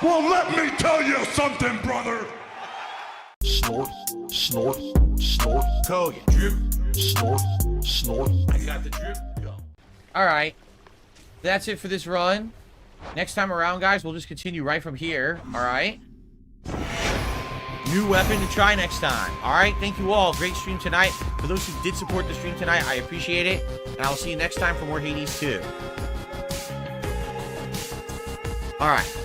Well, let me tell you something, brother. Snort, snort, snort. Kogan. Drip. Snort, snort. I got the drip. Go. All right. That's it for this run. Next time around, guys, we'll just continue right from here. All right. New weapon to try next time. All right. Thank you all. Great stream tonight. For those who did support the stream tonight, I appreciate it. And I'll see you next time for more Hades 2. All right.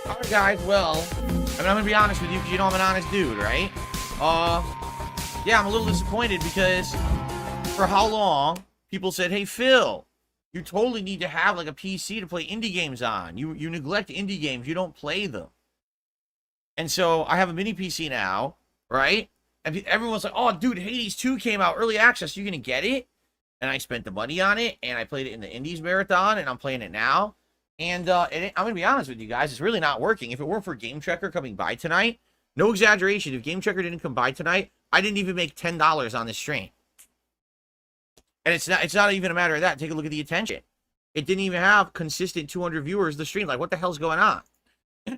All right, guys. Well, I mean, I'm going to be honest with you because you know I'm an honest dude, right? Yeah, I'm a little disappointed because for how long people said, hey, Phil, you totally need to have like a PC to play indie games on. You neglect indie games. You don't play them. And so I have a mini PC now, right? And everyone's like, oh, dude, Hades 2 came out, early access. You're going to get it? And I spent the money on it, and I played it in the Indies Marathon, and I'm playing it now. And I'm going to be honest with you guys, it's really not working. If it weren't for Game Checker coming by tonight, no exaggeration, if Game Checker didn't come by tonight, I didn't even make $10 on this stream. And it's not even a matter of that. Take a look at the attention. It didn't even have consistent 200 viewers the stream. Like, what the hell's going on?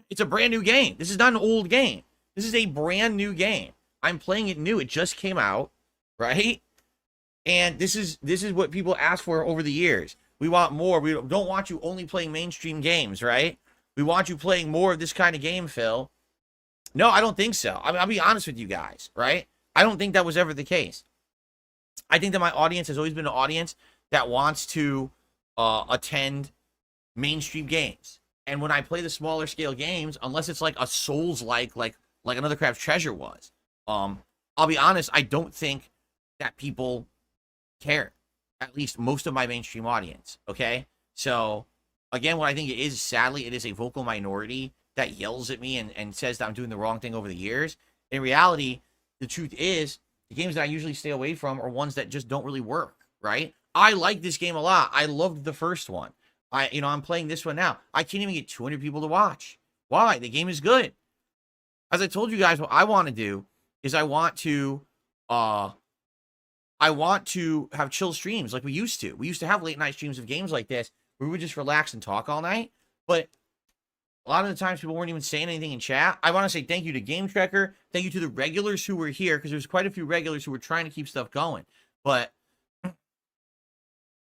It's a brand new game. This is not an old game. This is a brand new game. I'm playing it new. It just came out, right? And this is what people ask for over the years. We want more. We don't want you only playing mainstream games, right? We want you playing more of this kind of game, Phil. No, I don't think so. I mean, I'll be honest with you guys, right? I don't think that was ever the case. I think that my audience has always been an audience that wants to attend mainstream games. And when I play the smaller scale games, unless it's like a Souls-like, like Another Craft's Treasure was, I'll be honest, I don't think that people care. At least most of my mainstream audience, okay? So, again, what I think it is, sadly, it is a vocal minority that yells at me and says that I'm doing the wrong thing over the years. In reality, the truth is, the games that I usually stay away from are ones that just don't really work, right? I like this game a lot. I loved the first one. I'm playing this one now. I can't even get 200 people to watch. Why? The game is good. As I told you guys, what I want to do is I want to have chill streams like we used to. We used to have late night streams of games like this where we would just relax and talk all night. But a lot of the times people weren't even saying anything in chat. I want to say thank you to Game Tracker. Thank you to the regulars who were here, because there's quite a few regulars who were trying to keep stuff going. But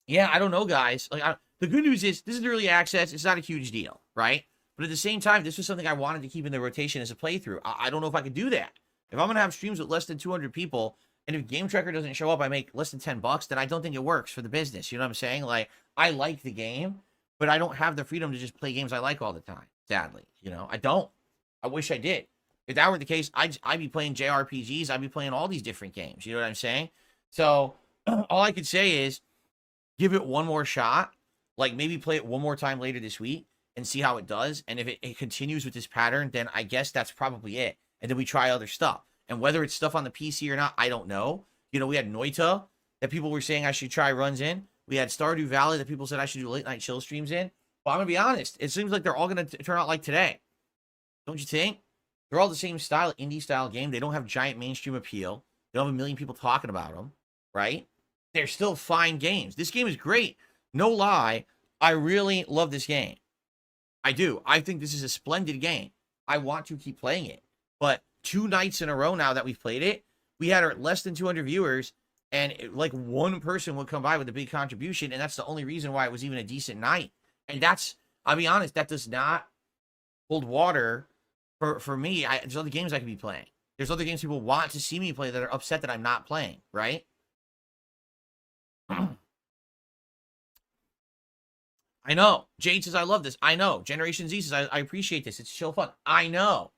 yeah, I don't know, guys. The good news is this is early access. It's not a huge deal, right? But at the same time, this was something I wanted to keep in the rotation as a playthrough. I don't know if I could do that. If I'm going to have streams with less than 200 people, and if Game Tracker doesn't show up, I make less than $10, then I don't think it works for the business. You know what I'm saying? Like, I like the game, but I don't have the freedom to just play games I like all the time, sadly. You know, I don't. I wish I did. If that were the case, I'd be playing JRPGs. I'd be playing all these different games. You know what I'm saying? So, all I could say is give it one more shot. Like, maybe play it one more time later this week and see how it does. And if it continues with this pattern, then I guess that's probably it. And then we try other stuff. And whether it's stuff on the PC or not, I don't know. You know, we had Noita that people were saying I should try runs in. We had Stardew Valley that people said I should do late night chill streams in. But I'm going to be honest. It seems like they're all going to turn out like today. Don't you think? They're all the same style, indie style game. They don't have giant mainstream appeal. They don't have a million people talking about them, right? They're still fine games. This game is great. No lie. I really love this game. I do. I think this is a splendid game. I want to keep playing it. But 2 nights in a row now that we've played it, we had less than 200 viewers, and like one person would come by with a big contribution, and that's the only reason why it was even a decent night. And that's, I'll be honest, that does not hold water for me. There's other games I could be playing. There's other games people want to see me play that are upset that I'm not playing, right? I know. Jade says, I love this. I know. Generation Z says, I appreciate this. It's chill fun. I know.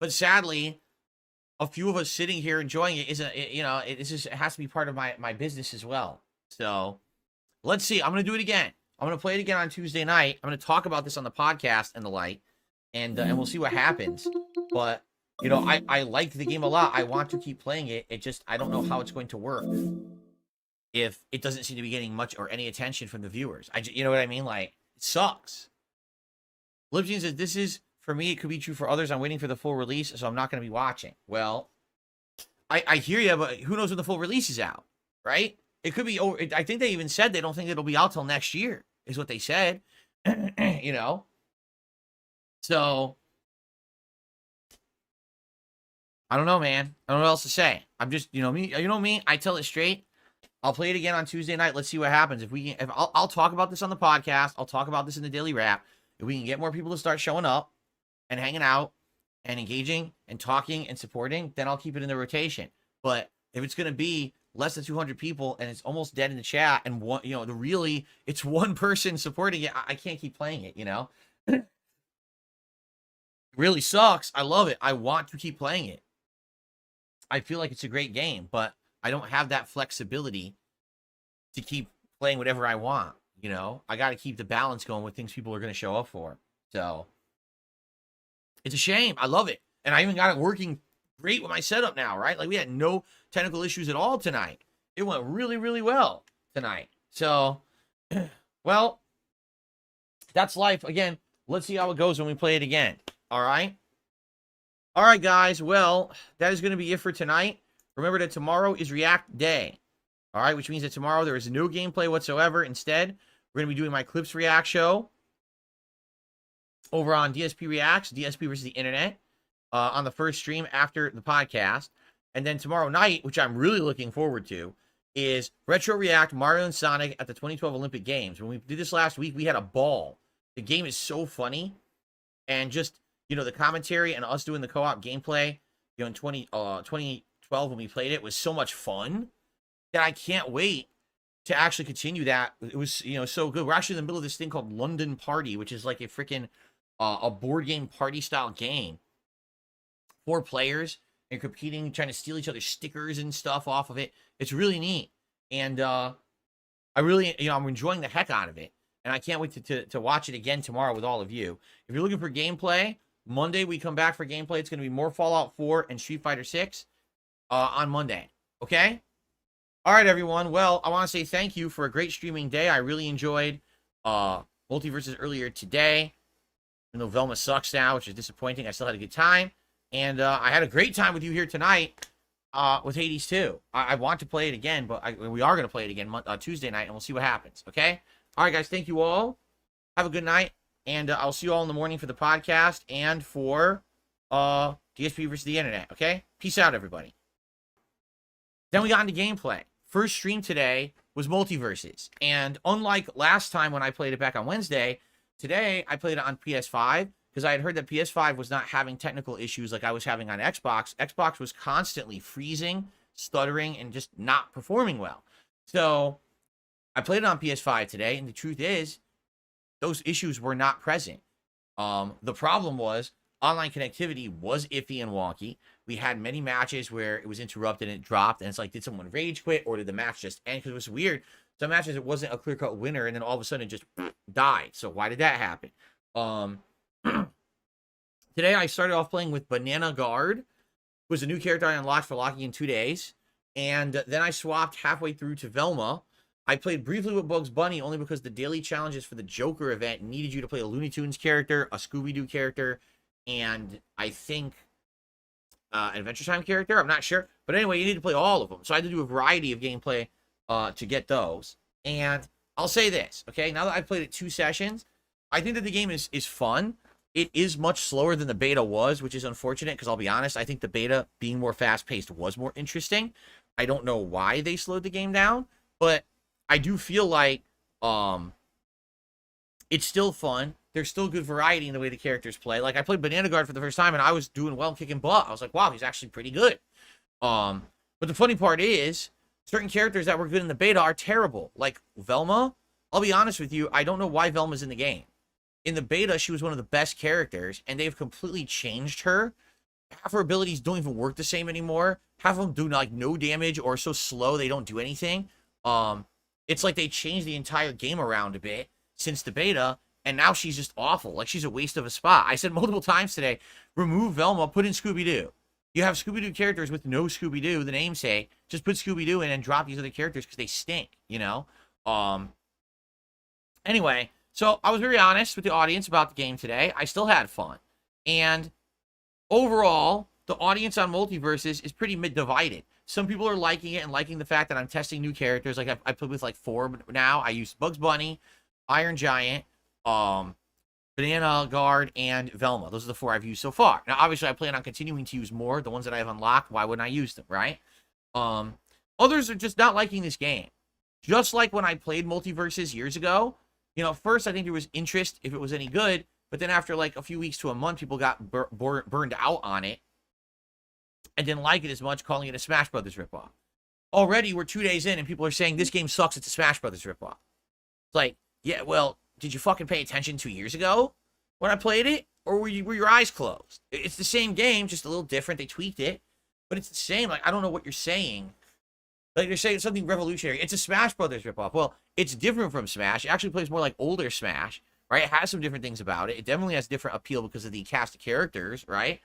But sadly, a few of us sitting here enjoying it isn't, it has to be part of my business as well. So let's see. I'm going to do it again. I'm going to play it again on Tuesday night. I'm going to talk about this on the podcast and the like, and we'll see what happens. But, I like the game a lot. I want to keep playing it. I don't know how it's going to work if it doesn't seem to be getting much or any attention from the viewers. You know what I mean? Like, it sucks. Libgene says, this is, for me, it could be true for others. I'm waiting for the full release, so I'm not going to be watching. Well, I hear you, but who knows when the full release is out, right? It could be, I think they even said they don't think it'll be out till next year, is what they said, So I don't know, man. I don't know what else to say. I'm just, me, I tell it straight. I'll play it again on Tuesday night. Let's see what happens. I'll talk about this on the podcast. I'll talk about this in the daily wrap. If we can get more people to start showing up and hanging out and engaging and talking and supporting, then I'll keep it in the rotation. But if it's going to be less than 200 people and it's almost dead in the chat and one, it's one person supporting it, I can't keep playing it, It really sucks. I love it. I want to keep playing it. I feel like it's a great game, but I don't have that flexibility to keep playing whatever I want. I got to keep the balance going with things people are going to show up for. So it's a shame. I love it. And I even got it working great with my setup now, right? Like we had no technical issues at all tonight. It went really, really well tonight. So, well, that's life. Again, let's see how it goes when we play it again. All right. All right, guys. Well, that is going to be it for tonight. Remember that tomorrow is React Day. All right, which means that tomorrow there is no gameplay whatsoever. Instead, we're going to be doing my Clips React show over on DSP Reacts, DSP versus the Internet, on the first stream after the podcast. And then tomorrow night, which I'm really looking forward to, is Retro React Mario and Sonic at the 2012 Olympic Games. When we did this last week, we had a ball. The game is so funny. And just, the commentary and us doing the co-op gameplay, in 2012 when we played it was so much fun that I can't wait to actually continue that. It was, so good. We're actually in the middle of this thing called London Party, which is like a freaking a board game party style game. 4 players and competing, trying to steal each other's stickers and stuff off of it. It's really neat. And I really, I'm enjoying the heck out of it. And I can't wait to watch it again tomorrow with all of you. If you're looking for gameplay, Monday we come back for gameplay. It's going to be more Fallout 4 and Street Fighter 6 on Monday. Okay? All right, everyone. Well, I want to say thank you for a great streaming day. I really enjoyed Multiverses earlier today. Even though Velma sucks now, which is disappointing, I still had a good time. And I had a great time with you here tonight with Hades 2. I want to play it again, but we are going to play it again Tuesday night, and we'll see what happens. Okay? All right, guys. Thank you all. Have a good night. And I'll see you all in the morning for the podcast and for DSP versus the Internet. Okay? Peace out, everybody. Then we got into gameplay. First stream today was Multiverses. And unlike last time when I played it back on Wednesday, today I played it on PS5 because I had heard that PS5 was not having technical issues like I was having on Xbox. Xbox was constantly freezing, stuttering, and just not performing well. So I played it on PS5 today, and the truth is, those issues were not present. The problem was online connectivity was iffy and wonky. We had many matches where it was interrupted and it dropped, and it's like, did someone rage quit or did the match just end? Because it was weird. Some matches, it wasn't a clear-cut winner, and then all of a sudden it just died. So why did that happen? Today I started off playing with Banana Guard, who was a new character I unlocked for locking in 2 days. And then I swapped halfway through to Velma. I played briefly with Bugs Bunny only because the daily challenges for the Joker event needed you to play a Looney Tunes character, a Scooby-Doo character, and I think an Adventure Time character. I'm not sure. But anyway, you need to play all of them. So I had to do a variety of gameplay to get those. And I'll say this, okay? Now that I've played it 2 sessions, I think that the game is fun. It is much slower than the beta was, which is unfortunate because I'll be honest, I think the beta being more fast-paced was more interesting. I don't know why they slowed the game down, but I do feel like it's still fun. There's still good variety in the way the characters play. Like, I played Banana Guard for the first time, and I was doing well, kicking butt. I was like, wow, he's actually pretty good. But the funny part is, certain characters that were good in the beta are terrible. Like, Velma, I'll be honest with you, I don't know why Velma's in the game. In the beta, she was one of the best characters, and they've completely changed her. Half her abilities don't even work the same anymore. Half of them do, like, no damage or are so slow they don't do anything. It's like they changed the entire game around a bit since the beta, and now she's just awful. Like, she's a waste of a spot. I said multiple times today, remove Velma, put in Scooby-Doo. You have Scooby-Doo characters with no Scooby-Doo, the namesake. Just put Scooby-Doo in and drop these other characters because they stink, you know? Anyway, so I was very honest with the audience about the game today. I still had fun. And overall, the audience on Multiverses is pretty divided. Some people are liking it and liking the fact that I'm testing new characters. Like, I played with, like, 4 now. I used Bugs Bunny, Iron Giant, Banana, Guard, and Velma. Those are the 4 I've used so far. Now, obviously, I plan on continuing to use more. The ones that I have unlocked, why wouldn't I use them, right? Others are just not liking this game. Just like when I played Multiverses years ago, first I think there was interest if it was any good, but then after like a few weeks to a month, people got burned out on it and didn't like it as much, calling it a Smash Brothers ripoff. Already, we're 2 days in, and people are saying this game sucks. It's a Smash Brothers ripoff. It's like, yeah, well, did you fucking pay attention 2 years ago when I played it, or were your eyes closed? It's the same game, just a little different. They tweaked it, but it's the same. Like, I don't know what you're saying. Like, they're saying something revolutionary. It's a Smash Brothers ripoff. Well, it's different from Smash. It actually plays more like older Smash, right? It has some different things about it. It definitely has different appeal because of the cast of characters, right?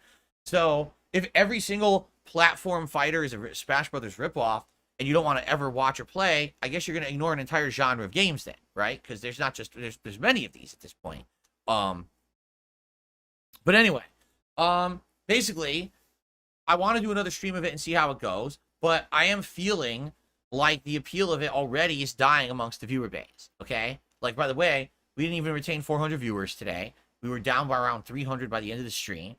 So, if every single platform fighter is a Smash Brothers ripoff, and you don't want to ever watch or play, I guess you're going to ignore an entire genre of games then, right? Because there's not just, there's many of these at this point. But anyway, basically, I want to do another stream of it and see how it goes, but I am feeling like the appeal of it already is dying amongst the viewer base, okay? Like, by the way, we didn't even retain 400 viewers today. We were down by around 300 by the end of the stream.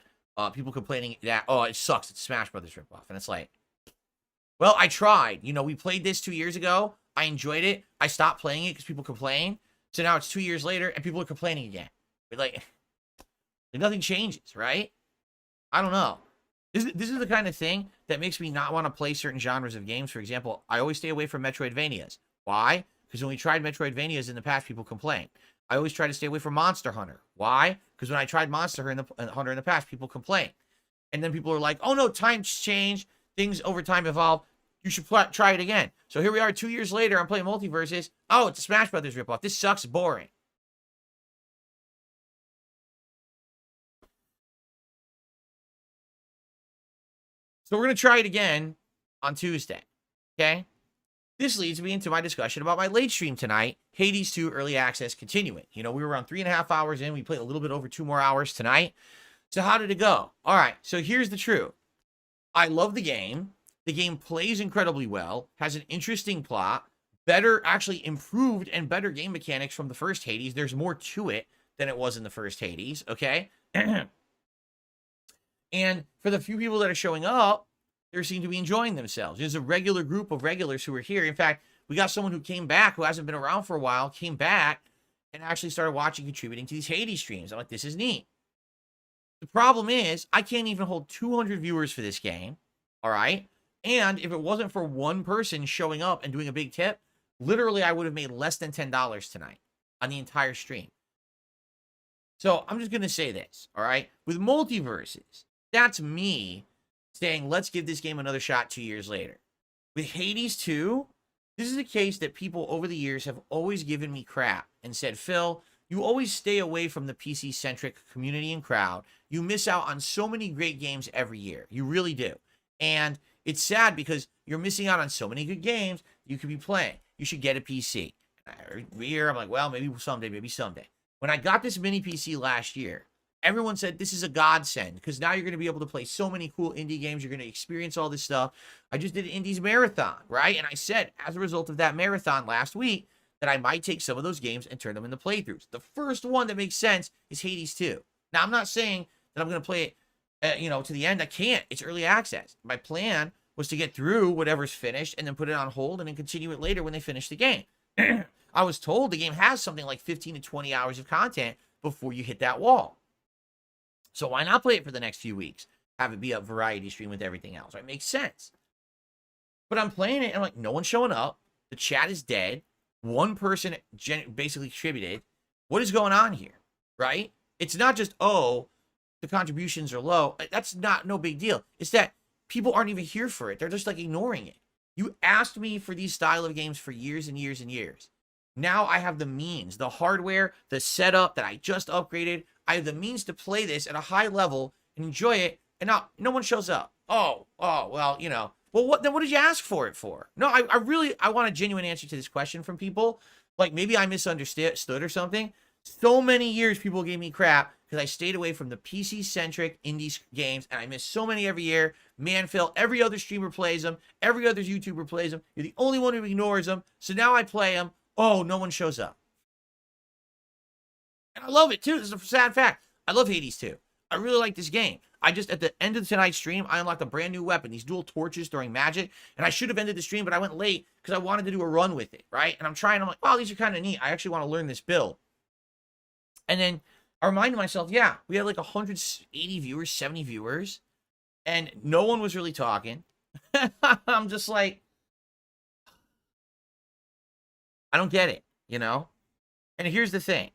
People complaining that, oh, it sucks, it's Smash Brothers ripoff. And it's like, well, I tried. We played this 2 years ago. I enjoyed it. I stopped playing it because people complained. So now it's 2 years later, and people are complaining again. But like nothing changes, right? I don't know. This is the kind of thing that makes me not want to play certain genres of games. For example, I always stay away from Metroidvanias. Why? Because when we tried Metroidvanias in the past, people complained. I always try to stay away from Monster Hunter. Why? Because when I tried Monster Hunter in the past, people complained. And then people are like, oh no, times change. Things over time evolve. You should try it again. So here we are 2 years later. I'm playing Multiverses. Oh, it's a Smash Brothers ripoff. This sucks. Boring. So we're going to try it again on Tuesday. Okay? This leads me into my discussion about my late stream tonight. Hades 2 Early Access continuing. We were around 3.5 hours in. We played a little bit over 2 more hours tonight. So how did it go? All right. So here's the truth. I love the game. The game plays incredibly well, has an interesting plot, actually improved and better game mechanics from the first Hades. There's more to it than it was in the first Hades, okay? And for the few people that are showing up, they seem to be enjoying themselves. There's a regular group of regulars who are here. In fact, we got someone who came back, who hasn't been around for a while, came back and actually started watching, contributing to these Hades streams. I'm like, this is neat. The problem is, I can't even hold 200 viewers for this game, all right? And if it wasn't for one person showing up and doing a big tip, literally I would have made less than $10 tonight on the entire stream. So I'm just going to say this, all right? With Multiverses, that's me saying, let's give this game another shot 2 years later. With Hades 2, this is a case that people over the years have always given me crap and said, Phil, you always stay away from the PC-centric community and crowd. You miss out on so many great games every year. You really do. And it's sad because you're missing out on so many good games you could be playing. You should get a PC. Every year, I'm like, well, maybe someday. When I got this mini PC last year, everyone said this is a godsend because now you're going to be able to play so many cool indie games. You're going to experience all this stuff. I just did an Indies marathon, right? And I said, as a result of that marathon last week, that I might take some of those games and turn them into playthroughs. The first one that makes sense is Hades 2. Now, I'm not saying that I'm going to play it to the end. I can't. It's early access. My plan was to get through whatever's finished and then put it on hold and then continue it later when they finish the game. I was told the game has something like 15 to 20 hours of content before you hit that wall. So why not play it for the next few weeks? Have it be a variety stream with everything else. Right? It makes sense. But I'm playing it and I'm like, no one's showing up. The chat is dead. One person basically contributed. What is going on here? Right? It's not just, oh, the contributions are low. That's no big deal. It's that people aren't even here for it. They're just like ignoring it. You asked me for these style of games for years and years and years. Now I have the means, the hardware, the setup that I just upgraded. I have the means to play this at a high level and enjoy it. And now no one shows up. Oh, well, Well, what did you ask for it for? No, I want a genuine answer to this question from people. Like maybe I misunderstood or something. So many years people gave me crap because I stayed away from the PC-centric indie games, and I miss so many every year. Man, Phil, every other streamer plays them. Every other YouTuber plays them. You're the only one who ignores them. So now I play them. Oh, no one shows up. And I love it too. This is a sad fact. I love Hades 2. I really like this game. I just, at the end of tonight's stream, I unlocked a brand new weapon, these dual torches during magic, and I should have ended the stream, but I went late because I wanted to do a run with it, right? And I'm like, wow, these are kind of neat. I actually want to learn this build. And then I reminded myself, yeah, we had like 180 viewers, 70 viewers, and no one was really talking. I'm just like, I don't get it, you know? And here's the thing.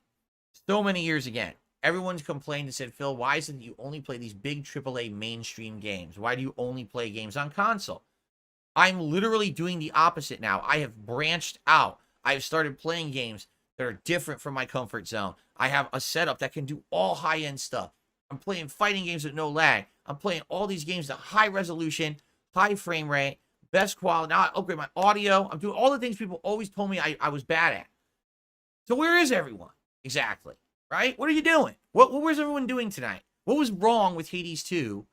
So many years again, everyone's complained and said, Phil, why is it that you only play these big AAA mainstream games? Why do you only play games on console? I'm literally doing the opposite now. I have branched out. I've started playing games that are different from my comfort zone. I have a setup that can do all high-end stuff. I'm playing fighting games with no lag. I'm playing all these games at high resolution, high frame rate, best quality. Now I upgrade my audio. I'm doing all the things people always told me I was bad at. So where is everyone? Exactly. Right? What are you doing? What was everyone doing tonight? What was wrong with Hades 2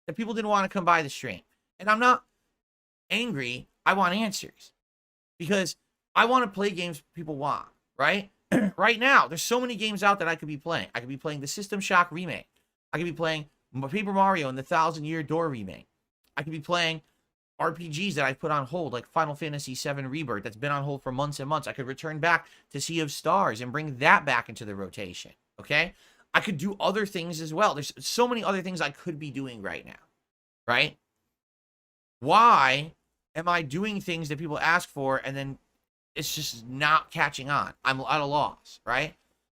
that people didn't want to come by the stream? And I'm not angry. I want answers. Because I want to play games people want, right? Right now, there's so many games out that I could be playing. I could be playing the System Shock remake. I could be playing Paper Mario and the Thousand Year Door remake. I could be playing RPGs that I put on hold, like Final Fantasy VII Rebirth, that's been on hold for months and months. I could return back to Sea of Stars and bring that back into the rotation, okay? I could do other things as well. There's so many other things I could be doing right now, right? Why am I doing things that people ask for and then it's just not catching on? I'm at a loss, right?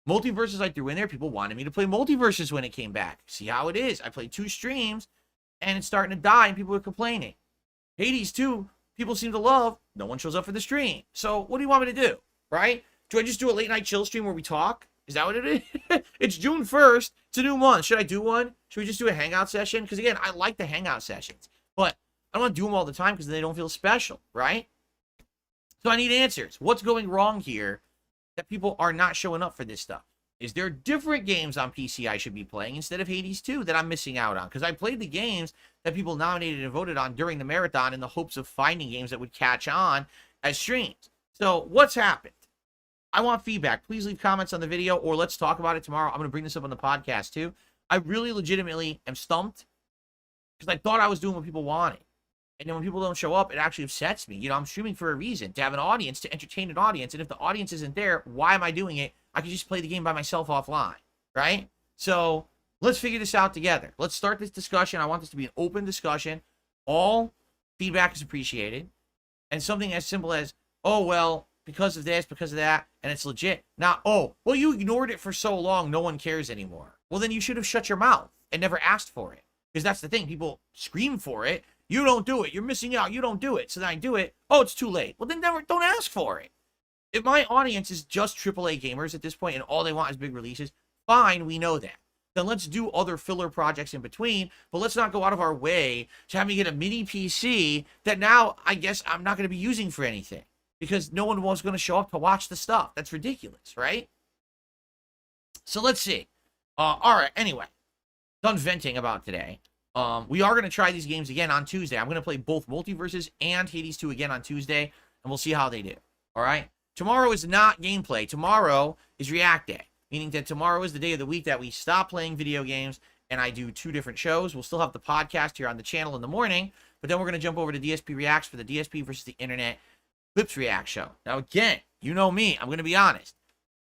Multiverses I threw in there. People wanted me to play Multiverses when it came back. See how it is. I played 2 streams and it's starting to die and people are complaining. Hades 2, people seem to love. No one shows up for the stream. So what do you want me to do, right? Do I just do a late night chill stream where we talk? Is that what it is? It's June 1st. It's a new month. Should I do one? Should we just do a hangout session? Because again, I like the hangout sessions. But I don't want to do them all the time because they don't feel special, right? So I need answers. What's going wrong here that people are not showing up for this stuff? Is there different games on PC I should be playing instead of Hades 2 that I'm missing out on? Because I played the games that people nominated and voted on during the marathon in the hopes of finding games that would catch on as streams. So what's happened? I want feedback. Please leave comments on the video or let's talk about it tomorrow. I'm going to bring this up on the podcast too. I really legitimately am stumped because I thought I was doing what people wanted. And then when people don't show up, it actually upsets me. You know, I'm streaming for a reason, to have an audience, to entertain an audience. And if the audience isn't there, why am I doing it? I can just play the game by myself offline, right? So let's figure this out together. Let's start this discussion. I want this to be an open discussion. All feedback is appreciated. And something as simple as, oh, well, because of this, because of that, and it's legit. Now, oh, well, you ignored it for so long, no one cares anymore. Well, then you should have shut your mouth and never asked for it. Because that's the thing. People scream for it. You don't do it. You're missing out. You don't do it. So then I do it. Oh, it's too late. Well, then never, don't ask for it. If my audience is just AAA gamers at this point and all they want is big releases, fine, we know that. Then let's do other filler projects in between, but let's not go out of our way to have me get a mini PC that now I guess I'm not going to be using for anything because no one was going to show up to watch the stuff. That's ridiculous, right? So let's see. All right, anyway, done venting about today. We are going to try these games again on Tuesday. I'm going to play both Multiverses and Hades 2 again on Tuesday, and we'll see how they do. All right? Tomorrow is not gameplay. Tomorrow is React Day, meaning that tomorrow is the day of the week that we stop playing video games, and I do 2 different shows. We'll still have the podcast here on the channel in the morning, but then we're going to jump over to DSP Reacts for the DSP versus the Internet Clips React show. Now, again, you know me. I'm going to be honest.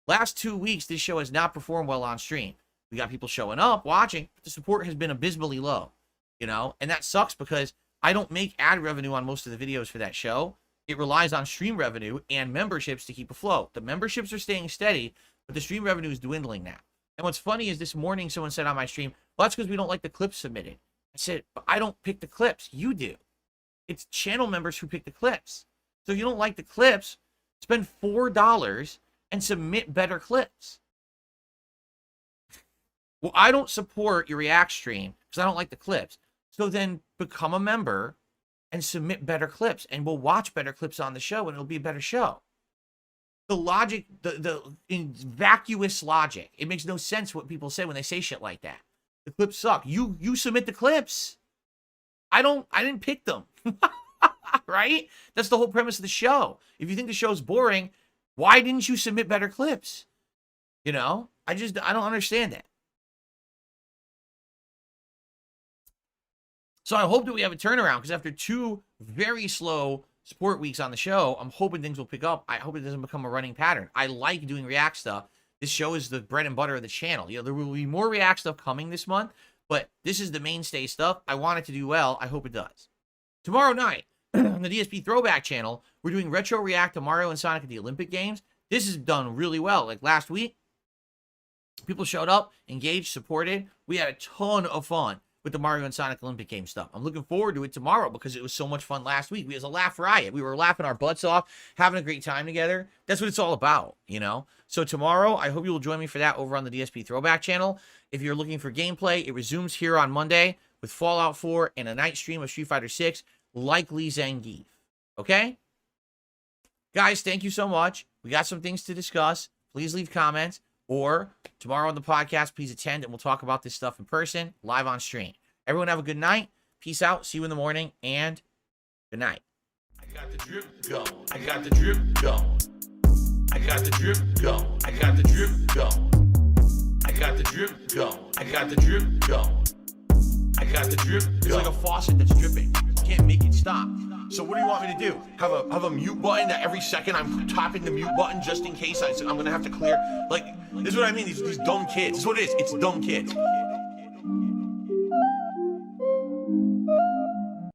Last 2 weeks, this show has not performed well on stream. We got people showing up, watching, but the support has been abysmally low. You know, and that sucks because I don't make ad revenue on most of the videos for that show. It relies on stream revenue and memberships to keep afloat. The memberships are staying steady, but the stream revenue is dwindling now. And what's funny is this morning someone said on my stream, well, that's because we don't like the clips submitted. I said, but I don't pick the clips. You do. It's channel members who pick the clips. So if you don't like the clips, spend $4 and submit better clips. Well, I don't support your React stream because I don't like the clips. So then become a member and submit better clips, and we'll watch better clips on the show, and it'll be a better show. The logic, the vacuous logic, it makes no sense what people say when they say shit like that. The clips suck. You submit the clips. I didn't pick them. Right? That's the whole premise of the show. If you think the show's boring, why didn't you submit better clips? You know? I don't understand that. So I hope that we have a turnaround, because after 2 very slow support weeks on the show, I'm hoping things will pick up. I hope it doesn't become a running pattern. I like doing React stuff. This show is the bread and butter of the channel. You know, there will be more React stuff coming this month, but this is the mainstay stuff. I want it to do well. I hope it does. Tomorrow night, on the DSP Throwback channel, we're doing Retro React to Mario and Sonic at the Olympic Games. This has done really well. Like last week, people showed up, engaged, supported. We had a ton of fun with the Mario and Sonic Olympic Game stuff. I'm looking forward to it tomorrow because it was so much fun last week. We was a laugh riot. We were laughing our butts off, having a great time together. That's what it's all about, you know? So tomorrow, I hope you will join me for that over on the DSP Throwback channel. If you're looking for gameplay, it resumes here on Monday with Fallout 4 and a night stream of Street Fighter 6, likely Zangief. Okay? Guys, thank you so much. We got some things to discuss. Please leave comments. Or tomorrow on the podcast, please attend and we'll talk about this stuff in person, live on stream. Everyone have a good night. Peace out. See you in the morning, and good night. I got the drip going. I got the drip going. I got the drip going. I got the drip going. I got the drip going. I got the drip going. I got the drip going. It's like a faucet that's dripping. You can't make it stop. So what do you want me to do? Have a mute button that every second I'm tapping the mute button just in case I'm gonna have to clear? Like, this is what I mean. These dumb kids. This is what it is. It's dumb kids.